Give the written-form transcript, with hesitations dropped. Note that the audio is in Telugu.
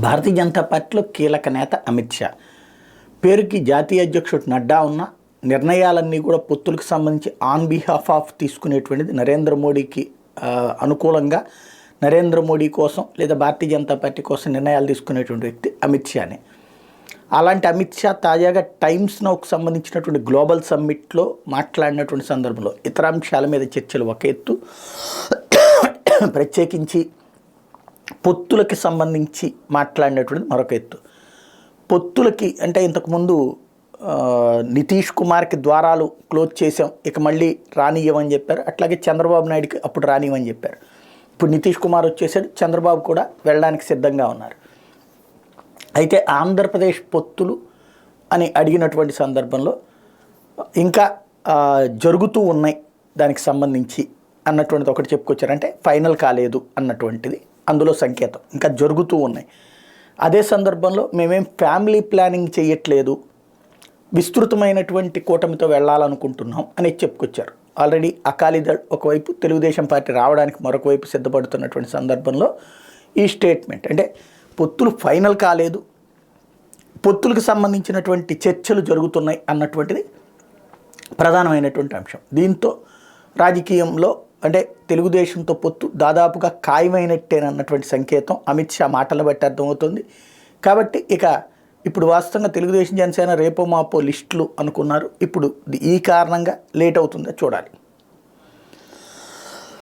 భారతీయ జనతా పార్టీలో కీలక నేత అమిత్ షా. పేరుకి జాతీయ అధ్యక్షుడు నడ్డా ఉన్న నిర్ణయాలన్నీ కూడా పొత్తులకు సంబంధించి ఆన్ బిహాఫ్ ఆఫ్ తీసుకునేటువంటిది నరేంద్ర మోడీకి అనుకూలంగా, నరేంద్ర మోడీ కోసం లేదా భారతీయ జనతా పార్టీ కోసం నిర్ణయాలు తీసుకునేటువంటి వ్యక్తి అమిత్ షానే. అలాంటి అమిత్ షా తాజాగా టైమ్స్ నౌకు సంబంధించినటువంటి గ్లోబల్ సమ్మిట్లో మాట్లాడినటువంటి సందర్భంలో ఇతర అంశాల మీద చర్చలు ఒక ఎత్తు, ప్రత్యేకించి పొత్తులకి సంబంధించి మాట్లాడినటువంటిది మరొక ఎత్తు. పొత్తులకి అంటే ఇంతకుముందు నితీష్ కుమార్కి ద్వారాలు క్లోజ్ చేసాం, ఇక మళ్ళీ రానియమని చెప్పారు. అట్లాగే చంద్రబాబు నాయుడుకి అప్పుడు రానియమని చెప్పారు. ఇప్పుడు నితీష్ కుమార్ వచ్చేసాడు, చంద్రబాబు కూడా వెళ్ళడానికి సిద్ధంగా ఉన్నారు. అయితే ఆంధ్రప్రదేశ్ పొత్తులు అని అడిగినటువంటి సందర్భంలో ఇంకా జరుగుతూ ఉన్నాయి దానికి సంబంధించి అన్నటువంటిది ఒకటి చెప్పుకొచ్చారు. అంటే ఫైనల్ కాలేదు అన్నటువంటిది అందులో సంకేతం, ఇంకా జరుగుతూ ఉన్నాయి. అదే సందర్భంలో మేమేం ఫ్యామిలీ ప్లానింగ్ చేయట్లేదు, విస్తృతమైనటువంటి కూటమితో వెళ్ళాలనుకుంటున్నాం అనేది చెప్పుకొచ్చారు. ఆల్రెడీ అకాలీదళ్ ఒకవైపు, తెలుగుదేశం పార్టీ రావడానికి మరొక వైపు సిద్ధపడుతున్నటువంటి సందర్భంలో ఈ స్టేట్మెంట్ అంటే పొత్తులు ఫైనల్ కాలేదు, పొత్తులకు సంబంధించినటువంటి చర్చలు జరుగుతున్నాయి అన్నటువంటిది ప్రధానమైనటువంటి అంశం. దీంతో రాజకీయంలో అంటే తెలుగుదేశంతో పొత్తు దాదాపుగా ఖాయమైనట్టేనన్నటువంటి సంకేతం అమిత్ షా మాటలను బట్టి అర్థమవుతుంది. కాబట్టి ఇప్పుడు వాస్తవంగా తెలుగుదేశం జనసేన రేపో మాపో లిస్టులు అనుకున్నారు. ఇప్పుడు ఈ కారణంగా లేట్ అవుతుందో చూడాలి.